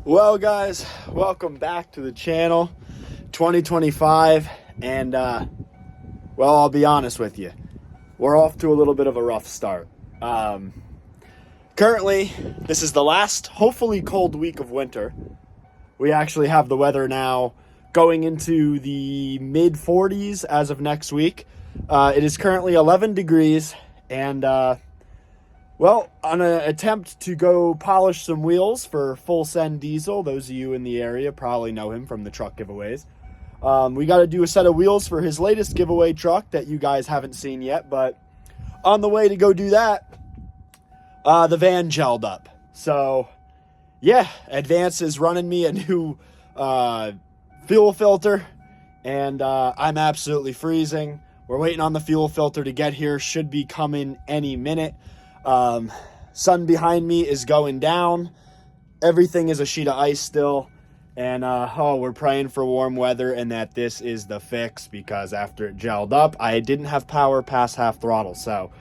Well, guys, welcome back to the channel. 2025, and well, I'll be honest with you, we're off to a little bit of a rough start. Currently, this is the last, hopefully cold week of winter. We actually have the weather now going into the mid 40s as of next week. It is currently 11 degrees, and well, on an attempt to go polish some wheels for Full Send Diesel, those of you in the area probably know him from the truck giveaways. We got to do a set of wheels for his latest giveaway truck that you guys haven't seen yet, but on the way to go do that, the van gelled up. So, yeah, Advance is running me a new fuel filter, and I'm absolutely freezing. We're waiting on the fuel filter to get here. Should be coming any minute. Sun behind me is going down. Everything is a sheet of ice still. And we're praying for warm weather and that this is the fix, because after it gelled up, I didn't have power past half throttle. So,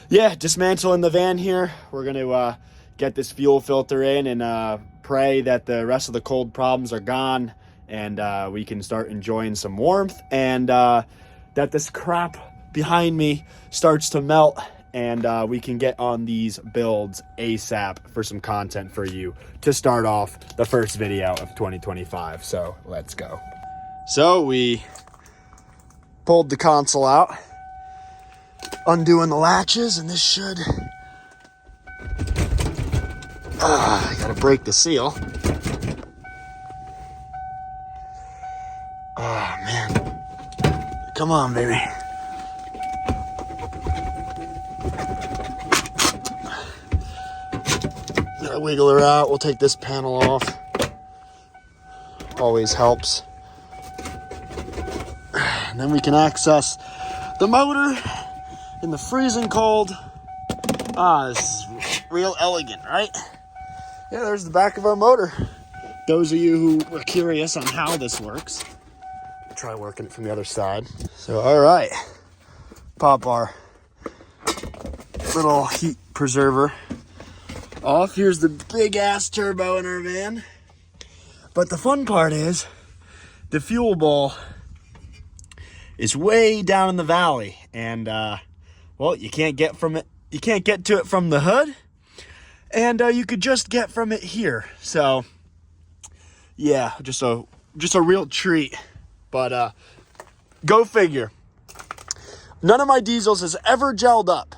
yeah, dismantling the van here. We're going to get this fuel filter in and pray that the rest of the cold problems are gone and we can start enjoying some warmth, and that this crap behind me starts to melt, and we can get on these builds ASAP for some content for you to start off the first video of 2025. So let's go. So we pulled the console out, undoing the latches, and this should... I gotta break the seal. Oh, man. Come on, baby. Gotta wiggle her out. We'll take this panel off. Always helps. And then we can access the motor in the freezing cold. This is real elegant, right? Yeah, there's the back of our motor. Those of you who were curious on how this works, try working it from the other side. So, all right. Pop our little heat preserver off. Here's the big ass turbo in our van. But the fun part is the fuel bowl is way down in the valley, and well, you can't get to it from the hood, and you could just get from it here. So yeah, just a real treat. But go figure. None of my diesels has ever gelled up.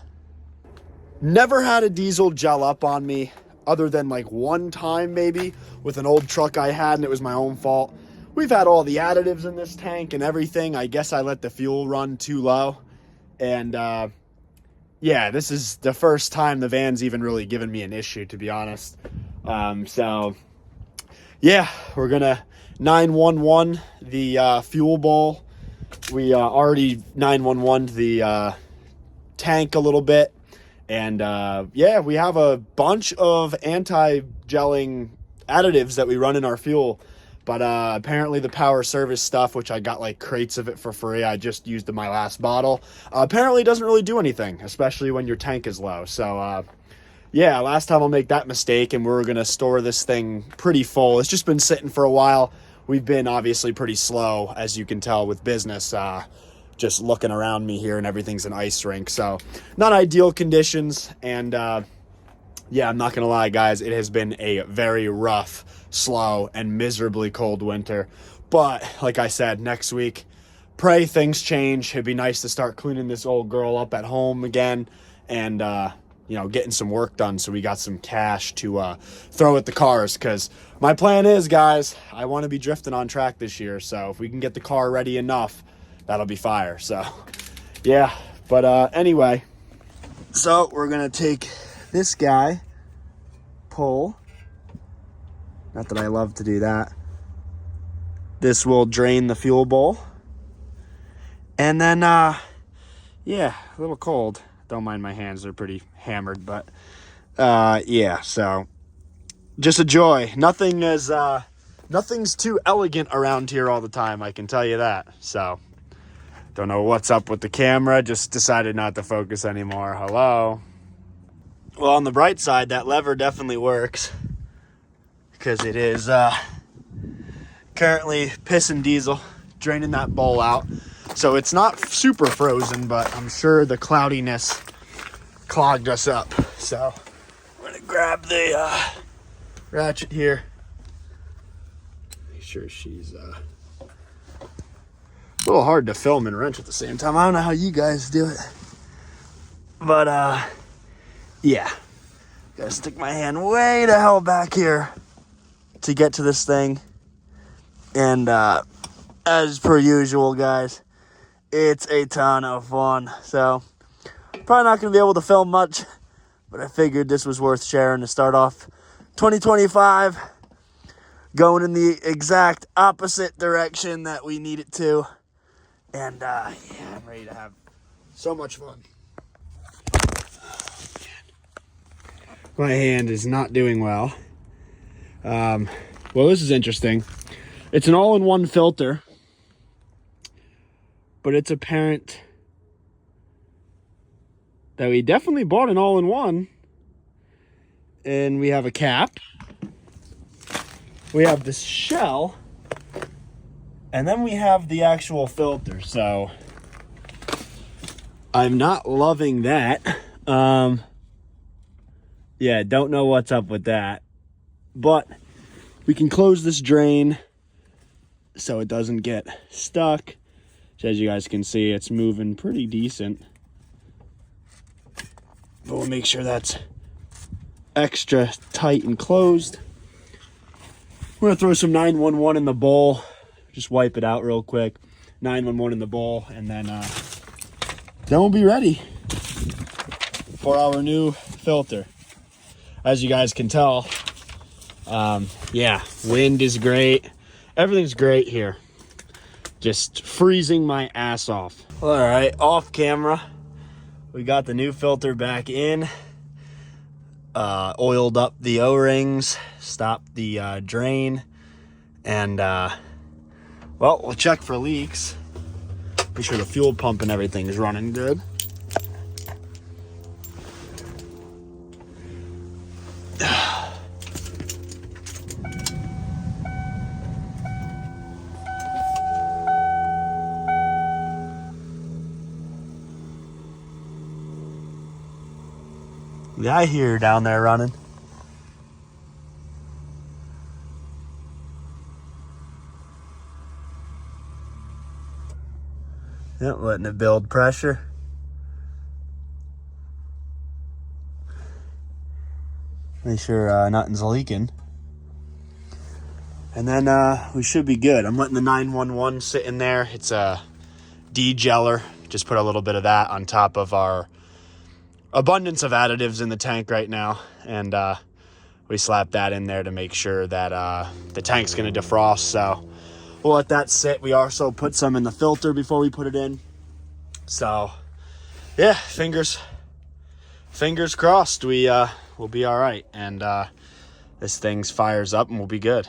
Never had a diesel gel up on me, other than like one time maybe with an old truck I had, and it was my own fault. We've had all the additives in this tank and everything. I guess I let the fuel run too low. And yeah, this is the first time the van's even really given me an issue, to be honest. So yeah, we're gonna 911 the fuel bowl. We already 911'd the tank a little bit. And yeah, we have a bunch of anti-gelling additives that we run in our fuel. But apparently the power service stuff, which I got like crates of it for free, I just used in my last bottle, apparently doesn't really do anything, especially when your tank is low. So yeah, last time I'll make that mistake, and we're going to store this thing pretty full. It's just been sitting for a while. We've been obviously pretty slow, as you can tell, with business. Just looking around me here, and everything's an ice rink. So not ideal conditions. And yeah, I'm not going to lie, guys. It has been a very rough, slow, and miserably cold winter. But like I said, next week, pray things change. It'd be nice to start cleaning this old girl up at home again, and you know, getting some work done so we got some cash to throw at the cars. Because my plan is, guys, I want to be drifting on track this year. So if we can get the car ready enough, that'll be fire. So yeah, but anyway, so we're gonna take this guy, pull, not that I love to do that. This will drain the fuel bowl, and then yeah, a little cold, don't mind my hands, they're pretty hammered. But yeah, so just a joy. Nothing's too elegant around here all the time, I can tell you that. So don't know what's up with the camera, just decided not to focus anymore. Hello. Well, on the bright side, that lever definitely works. because it is currently pissing diesel, draining that bowl out. So it's not super frozen, but I'm sure the cloudiness clogged us up. So I'm gonna grab the ratchet here. Make sure she's a little hard to film and wrench at the same time. I don't know how you guys do it, but yeah, gotta stick my hand way the hell back here to get to this thing. And as per usual, guys, it's a ton of fun. So probably not gonna be able to film much, but I figured this was worth sharing to start off 2025 going in the exact opposite direction that we need it to. And yeah, I'm ready to have so much fun. My hand is not doing well. Well, this is interesting. It's an all-in-one filter, but it's apparent that we definitely bought an all-in-one. And we have a cap. We have this shell. And then we have the actual filter. So I'm not loving that. Yeah, don't know what's up with that. But we can close this drain so it doesn't get stuck. So as you guys can see, it's moving pretty decent. But we'll make sure that's extra tight and closed. We're gonna throw some 911 in the bowl. Just wipe it out real quick. 911 in the bowl, and then we'll be ready for our new filter. As you guys can tell, yeah, wind is great. Everything's great here. Just freezing my ass off. All right, off camera, we got the new filter back in. Oiled up the O-rings, stopped the drain, and well, we'll check for leaks. Make sure the fuel pump and everything is running good. Yeah, I hear her down there running. Yep, letting it build pressure. Make sure nothing's leaking. And then we should be good. I'm letting the 911 sit in there. It's a degeller. Just put a little bit of that on top of our abundance of additives in the tank right now. And we slapped that in there to make sure that the tank's going to defrost. So we'll let that sit. We also put some in the filter before we put it in. So yeah, fingers crossed we'll be all right. And this thing fires up and we'll be good.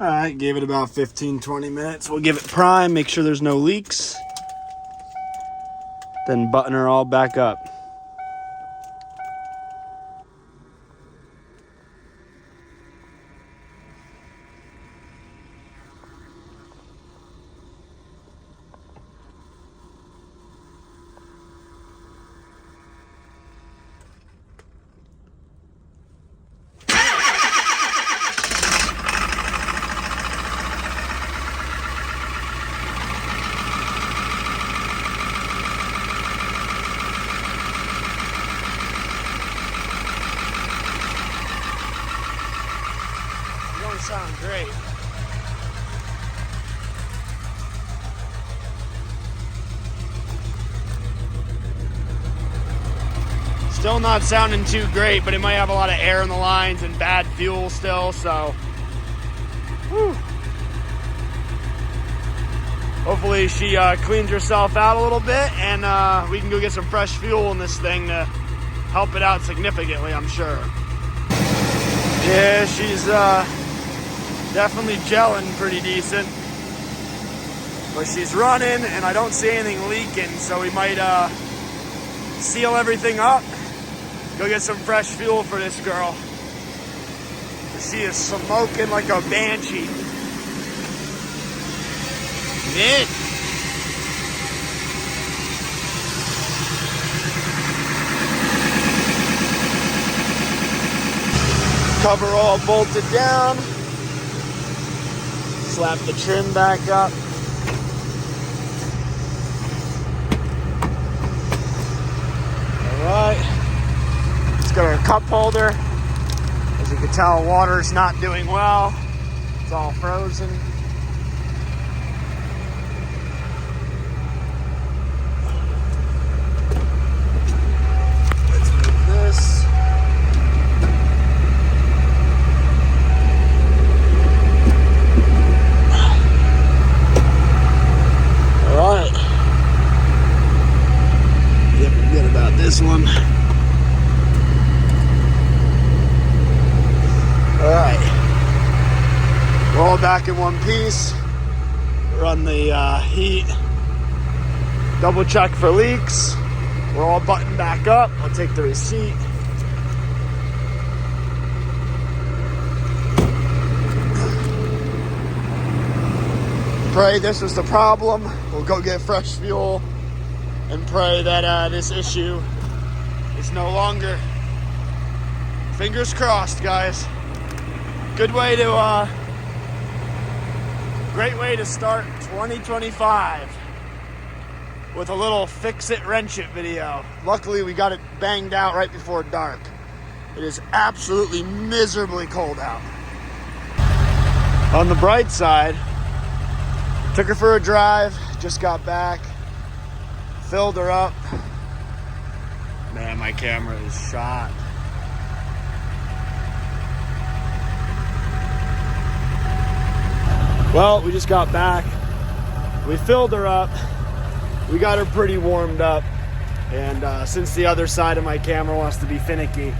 All right, gave it about 15-20 minutes. We'll give it prime, make sure there's no leaks, then button her all back up. Sound great. Still not sounding too great, but it might have a lot of air in the lines and bad fuel still, so whew. Hopefully she cleans herself out a little bit and we can go get some fresh fuel in this thing to help it out significantly, I'm sure. Yeah, she's definitely gelling pretty decent, but she's running and I don't see anything leaking, so we might seal everything up, go get some fresh fuel for this girl. She is smoking like a banshee. Nick. Cover all bolted down. Slap the trim back up. All right. Let's got our cup holder. As you can tell, water's not doing well. It's all frozen. Let's move this. All right. Yep, forget about this one. All right, we're all back in one piece. Run the heat, double check for leaks. We're all buttoned back up. I'll take the receipt. Pray this was the problem. We'll go get fresh fuel and pray that this issue is no longer. Fingers crossed, guys. Good way to, great way to start 2025 with a little fix it, wrench it video. Luckily, we got it banged out right before dark. It is absolutely miserably cold out. On the bright side, took her for a drive, just got back, filled her up. Man, my camera is shot. Well, we just got back. We filled her up. We got her pretty warmed up. And since the other side of my camera wants to be finicky,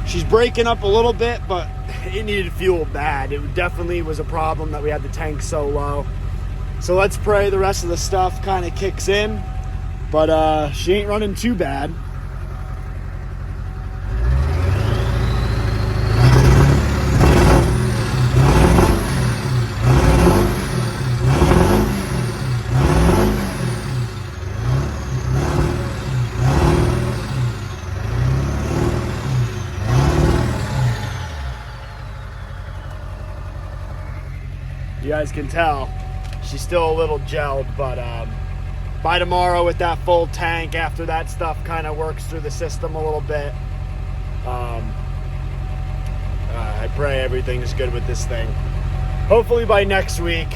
she's breaking up a little bit, but it needed fuel bad. It definitely was a problem that we had the tank so low. So let's pray the rest of the stuff kind of kicks in. But she ain't running too bad. You guys can tell she's still a little gelled, but by tomorrow with that full tank, after that stuff kind of works through the system a little bit, I pray everything's good with this thing. Hopefully by next week,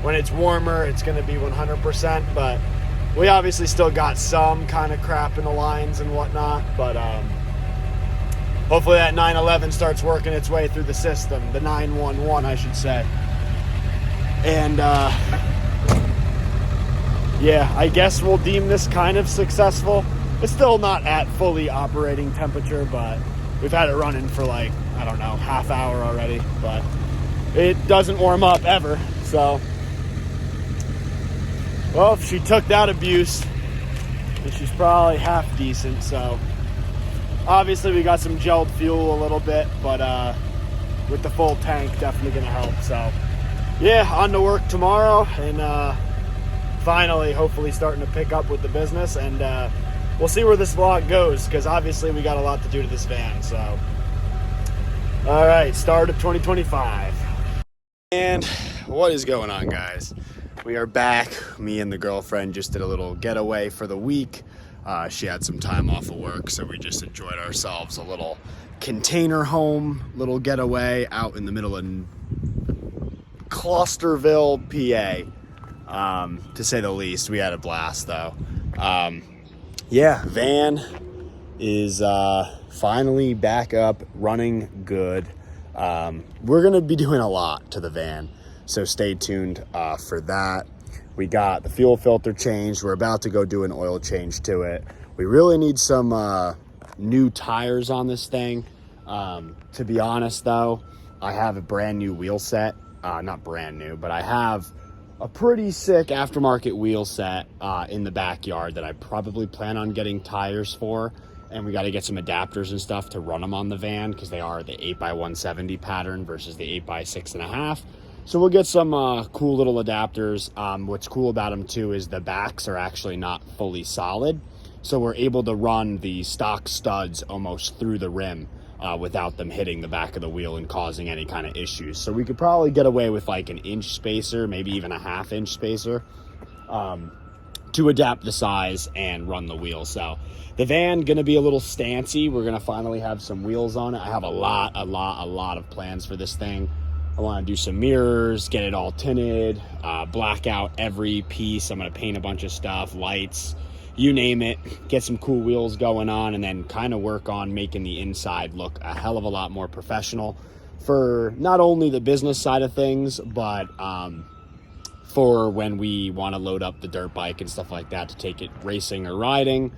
when it's warmer, it's going to be 100%, but we obviously still got some kind of crap in the lines and whatnot, but hopefully that 911 starts working its way through the system, the 911 I should say. And yeah, I guess we'll deem this kind of successful. It's still not at fully operating temperature, but we've had it running for like, I don't know, half hour already, but it doesn't warm up ever. So, well, if she took that abuse, then she's probably half decent. So obviously we got some gelled fuel a little bit, but with the full tank, definitely gonna help. So yeah, on to work tomorrow, and finally, hopefully starting to pick up with the business, and we'll see where this vlog goes, because obviously we got a lot to do to this van. So all right, start of 2025. And what is going on, guys? We are back. Me and the girlfriend just did a little getaway for the week. She had some time off of work, so we just enjoyed ourselves a little container home, little getaway out in the middle of Clusterville, PA, to say the least. We had a blast though. Yeah, van is finally back up, running good. We're gonna be doing a lot to the van, so stay tuned for that. We got the fuel filter changed. We're about to go do an oil change to it. We really need some new tires on this thing. To be honest though, I have a brand new wheel set. Not brand new, but I have a pretty sick aftermarket wheel set in the backyard that I probably plan on getting tires for and we got to get some adapters and stuff to run them on the van because they are the 8x170 pattern versus the 8x6.5. So we'll get some cool little adapters. What's cool about them too is the backs are actually not fully solid, so we're able to run the stock studs almost through the rim without them hitting the back of the wheel and causing any kind of issues. So we could probably get away with like an inch spacer, maybe even a 1/2 inch spacer, to adapt the size and run the wheel. So the van gonna be a little stancy. We're gonna finally have some wheels on it. I have a lot of plans for this thing. I want to do some mirrors, get it all tinted, black out every piece. I'm gonna paint a bunch of stuff, lights, you name it, get some cool wheels going on, and then kind of work on making the inside look a hell of a lot more professional for not only the business side of things, but for when we want to load up the dirt bike and stuff like that to take it racing or riding,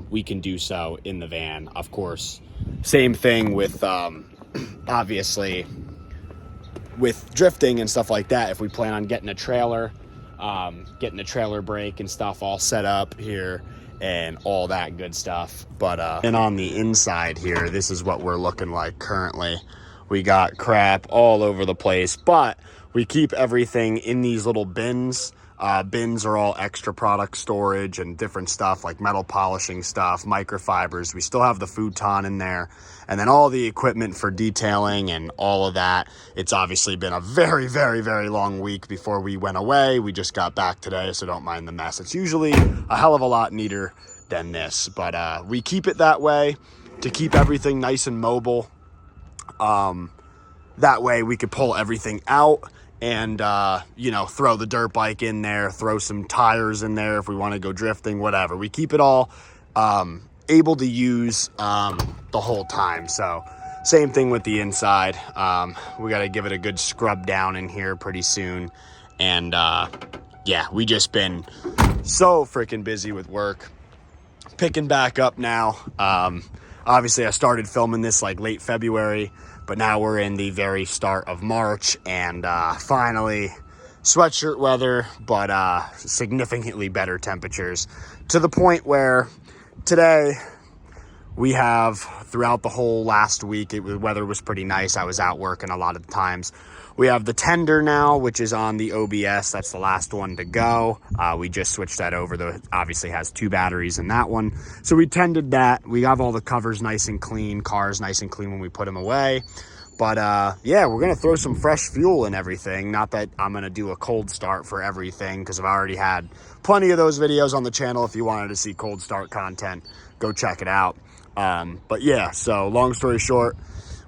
we can do so in the van. Of course, same thing with obviously with drifting and stuff like that. If we plan on getting a trailer, getting the trailer brake and stuff all set up here and all that good stuff. But and on the inside here, this is what we're looking like currently. We got crap all over the place, but we keep everything in these little bins. Bins are all extra product storage and different stuff like metal polishing stuff, microfibers. We still have the futon in there, and then all the equipment for detailing and all of that. It's obviously been a very long week before we went away. We just got back today, so don't mind the mess. It's usually a hell of a lot neater than this, but we keep it that way to keep everything nice and mobile. That way we could pull everything out and you know, throw the dirt bike in there, throw some tires in there if we want to go drifting, whatever. We keep it all able to use the whole time. So same thing with the inside. We got to give it a good scrub down in here pretty soon. And yeah, we just been so freaking busy with work, picking back up now. Obviously I started filming this like late February, but now we're in the very start of March, and finally sweatshirt weather, but significantly better temperatures, to the point where today we have, throughout the whole last week, weather was pretty nice. I was out working a lot of the times. We have the tender now, which is on the OBS. That's the last one to go. We just switched that over. Though obviously has 2 batteries in that one. So we tended that. We have all the covers nice and clean, cars nice and clean when we put them away. But yeah, we're going to throw some fresh fuel in everything. Not that I'm going to do a cold start for everything, because I've already had plenty of those videos on the channel. If you wanted to see cold start content, go check it out. But yeah, so long story short,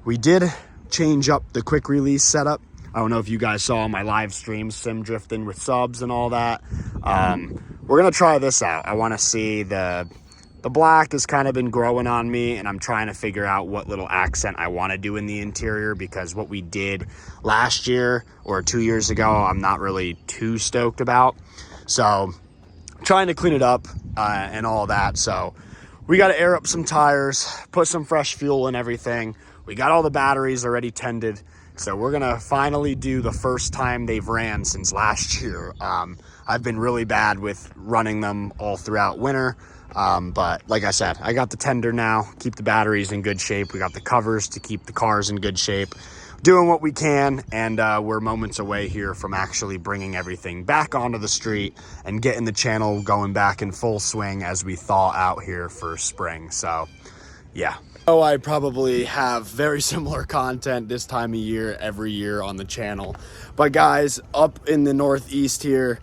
we did change up the quick release setup. I don't know if you guys saw my live stream, sim drifting with subs and all that. We're going to try this out. I want to see the black has kind of been growing on me, and I'm trying to figure out what little accent I want to do in the interior, because what we did last year or 2 years ago, I'm not really too stoked about. So trying to clean it up and all that. So we got to air up some tires, put some fresh fuel in everything. We got all the batteries already tended. So we're going to finally do the first time they've ran since last year. I've been really bad with running them all throughout winter. But like I said, I got the tender now, keep the batteries in good shape. We got the covers to keep the cars in good shape, doing what we can. And we're moments away here from actually bringing everything back onto the street and getting the channel going back in full swing as we thaw out here for spring. So yeah. So I probably have very similar content this time of year every year on the channel. But guys, up in the Northeast here,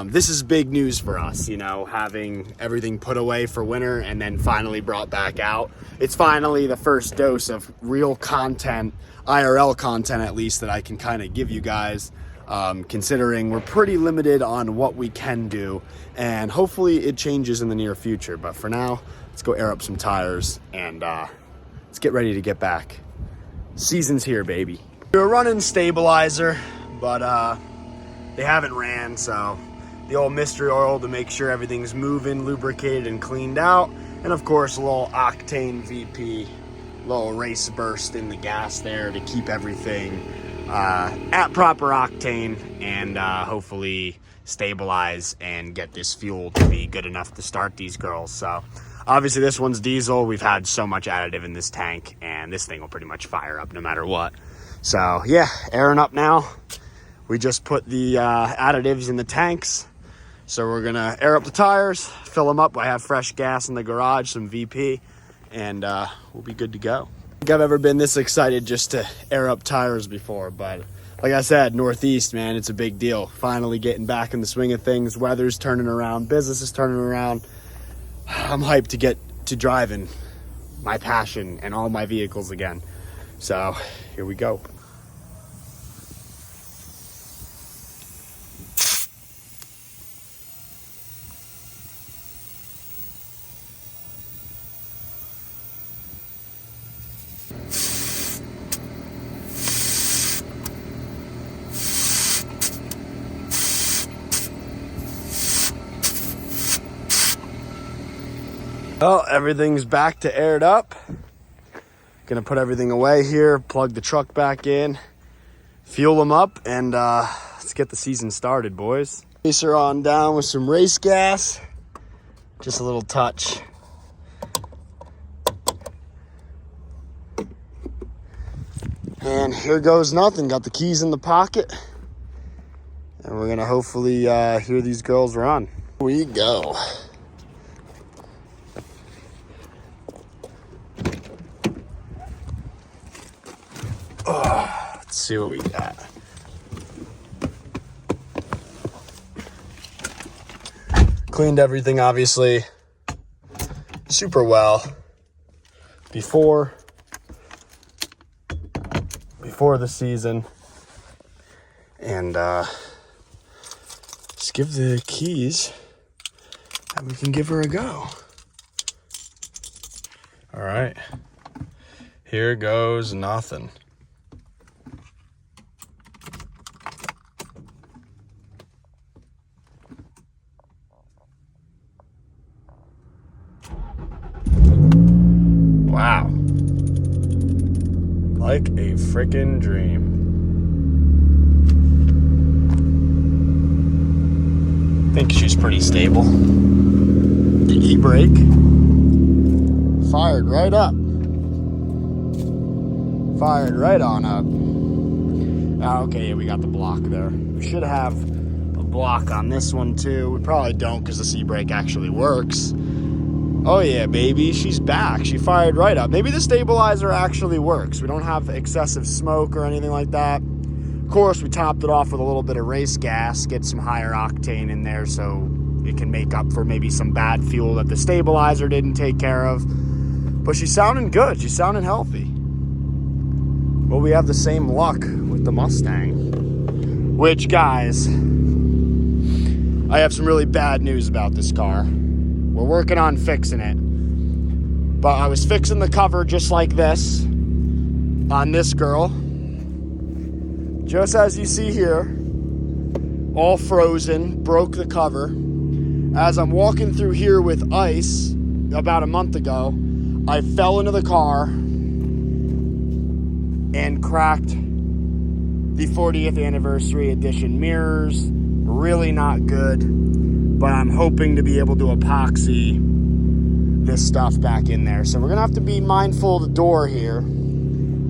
this is big news for us, you know, having everything put away for winter and then finally brought back out. It's finally the first dose of real content, IRL content at least, that I can kind of give you guys, considering we're pretty limited on what we can do, and hopefully it changes in the near future. But for now, let's go air up some tires and let's get ready to get back. Season's here, baby. We're running stabilizer, but they haven't ran, so the old mystery oil to make sure everything's moving, lubricated, and cleaned out. And of course, a little octane VP, little race burst in the gas there to keep everything at proper octane and hopefully stabilize and get this fuel to be good enough to start these girls. So Obviously, this one's diesel. We've had so much additive in this tank, and this thing will pretty much fire up no matter what. So, yeah, airing up now. We just put the additives in the tanks. So we're going to air up the tires, fill them up. I have fresh gas in the garage, some VP, and we'll be good to go. I don't think I've ever been this excited just to air up tires before, but like I said, Northeast, man, it's a big deal. Finally getting back in the swing of things. Weather's turning around. Business is turning around. I'm hyped to get to driving my passion and all my vehicles again. So here we go. Well, everything's back to aired up. Gonna put everything away here, plug the truck back in, fuel them up, and let's get the season started, boys. Racer on down with some race gas. Just a little touch. And here goes nothing. Got the keys in the pocket. And we're gonna hopefully hear these girls run. Here we go. Oh, let's see what we got. Cleaned everything, obviously, super well before the season. And just give the keys and we can give her a go. All right, here goes nothing. Wow. Like a freaking dream. I think she's pretty stable. The e-brake fired right up. Fired right on up. Oh, okay, we got the block there. We should have a block on this one too. We probably don't because the e-brake actually works. Oh yeah, baby, she's back. She fired right up. Maybe the stabilizer actually works. We don't have excessive smoke or anything like that. Of course, we topped it off with a little bit of race gas, get some higher octane in there so it can make up for maybe some bad fuel that the stabilizer didn't take care of. But she's sounding good. She's sounding healthy. Well, we have the same luck with the Mustang. Which, guys, I have some really bad news about this car. We're working on fixing it. But I was fixing the cover just like this on this girl. Just as you see here, all frozen, broke the cover. As I'm walking through here with ice about a month ago, I fell into the car and cracked the 40th anniversary edition mirrors. Really not good. But I'm hoping to be able to epoxy this stuff back in there. So we're gonna have to be mindful of the door here.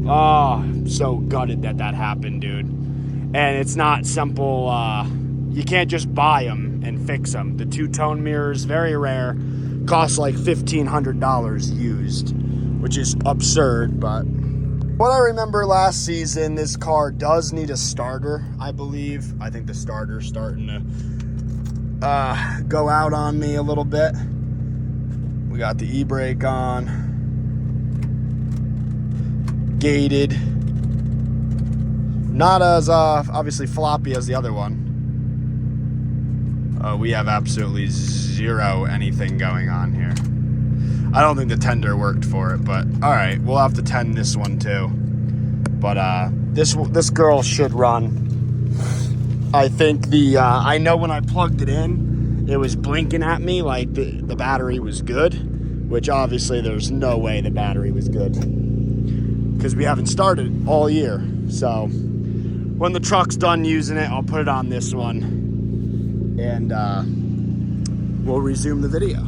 Oh, I'm so gutted that happened, dude. And it's not simple, you can't just buy them and fix them. The two-tone mirrors, very rare, cost like $1,500 used, which is absurd, but what I remember last season, this car does need a starter, I believe. I think the starter's starting to go out on me a little bit. We got the e-brake on, gated, not as obviously floppy as the other one. We have absolutely zero anything going on here. I don't think the tender worked for it, but all right, we'll have to tend this one too. But this girl should run. I think I know when I plugged it in, it was blinking at me like the battery was good, which obviously there's no way the battery was good because we haven't started all year. So when the truck's done using it, I'll put it on this one and we'll resume the video.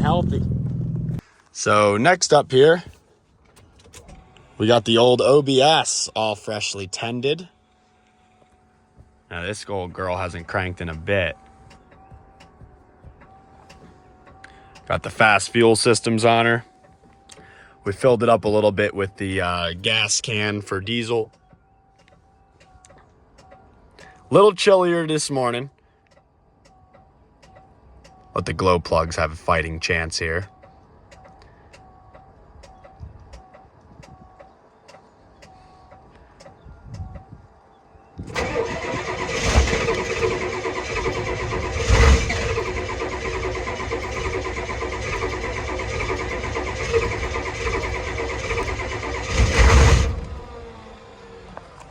Healthy. So next up here, we got the old OBS all freshly tended. Now this old girl hasn't cranked in a bit. Got the fast fuel systems on her. We filled it up a little bit with the gas can for diesel. Little chillier this morning. Let the glow plugs have a fighting chance here.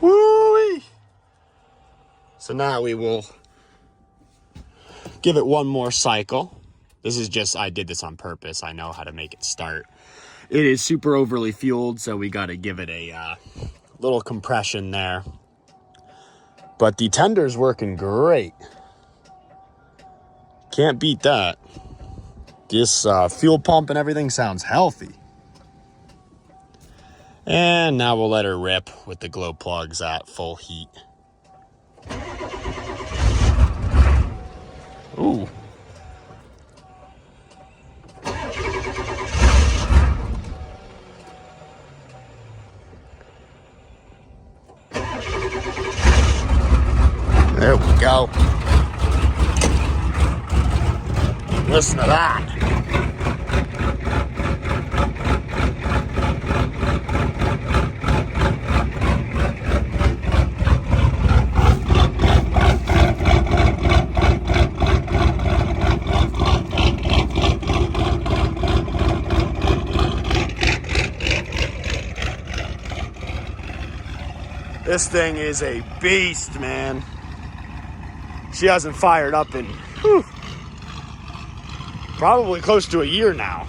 Woo-wee! So now we will give it one more cycle. This is just, I did this on purpose. I know how to make it start. It is super overly fueled, so we got to give it a little compression there. But the tender's working great. Can't beat that. This fuel pump and everything sounds healthy. And now we'll let her rip with the glow plugs at full heat. Ooh. There we go. Listen to that. This thing is a beast, man. She hasn't fired up in probably close to a year now.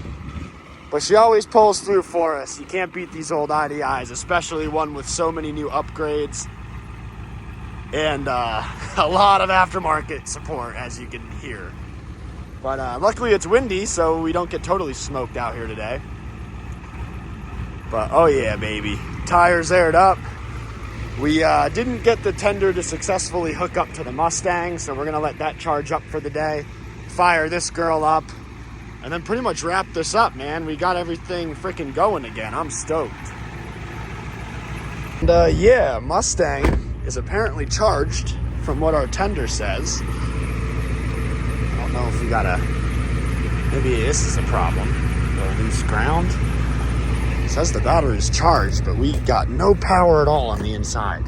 But she always pulls through for us. You can't beat these old IDIs, especially one with so many new upgrades and a lot of aftermarket support, as you can hear. But luckily it's windy, so we don't get totally smoked out here today. But oh yeah, baby. Tires aired up. We didn't get the tender to successfully hook up to the Mustang, so we're going to let that charge up for the day, fire this girl up, and then pretty much wrap this up, man. We got everything freaking going again. I'm stoked. And yeah, Mustang is apparently charged from what our tender says. I don't know if we got maybe this is a problem. The loose ground. It says the battery is charged, but we got no power at all on the inside.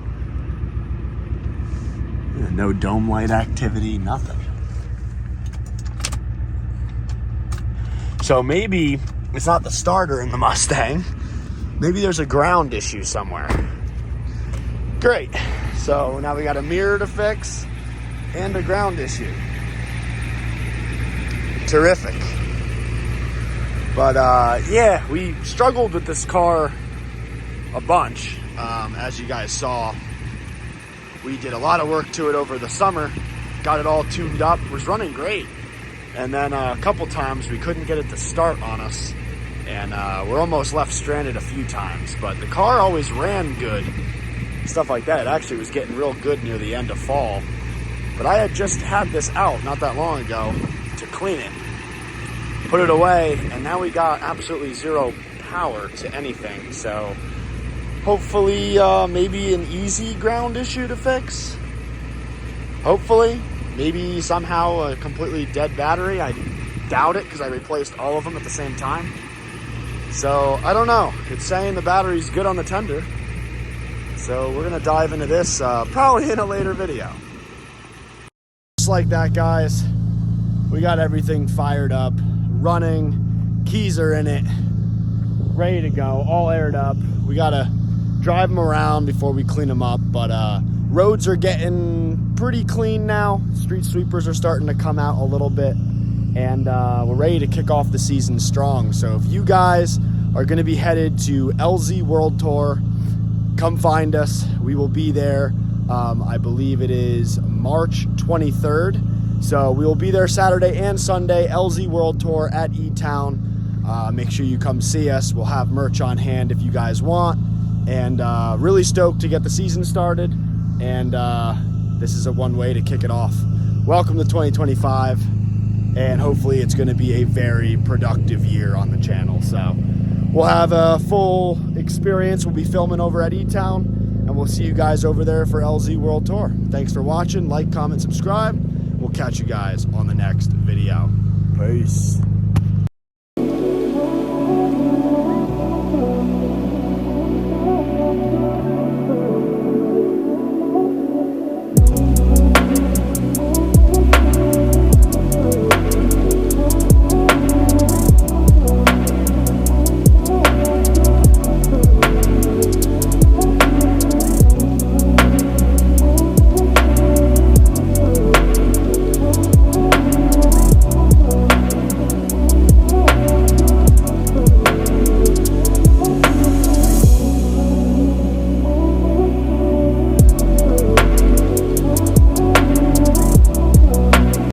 No dome light activity, nothing. So maybe it's not the starter in the Mustang. Maybe there's a ground issue somewhere. Great. So now we got a mirror to fix and a ground issue. Terrific. But yeah, we struggled with this car a bunch. As you guys saw, we did a lot of work to it over the summer, got it all tuned up, was running great. And then a couple times we couldn't get it to start on us, and we're almost left stranded a few times. But the car always ran good, stuff like that. It actually was getting real good near the end of fall. But I had just had this out not that long ago to clean it. Put it away, and now we got absolutely zero power to anything. So hopefully maybe an easy ground issue to fix. Hopefully. Maybe somehow a completely dead battery. I doubt it because I replaced all of them at the same time. So I don't know. It's saying the battery's good on the tender. So we're going to dive into this probably in a later video. Just like that, guys. We got everything fired up, running, keys are in it, ready to go, all aired up. We gotta drive them around before we clean them up, but roads are getting pretty clean now. Street sweepers are starting to come out a little bit, and we're ready to kick off the season strong. So if you guys are gonna be headed to LZ World Tour, come find us. We will be there. I believe it is March 23rd. So we will be there Saturday and Sunday, LZ World Tour at E-Town. Make sure you come see us. We'll have merch on hand if you guys want. And really stoked to get the season started. And this is a one way to kick it off. Welcome to 2025. And hopefully it's going to be a very productive year on the channel. So we'll have a full experience. We'll be filming over at E-Town, and we'll see you guys over there for LZ World Tour. Thanks for watching. Like, comment, subscribe. We'll catch you guys on the next video. Peace.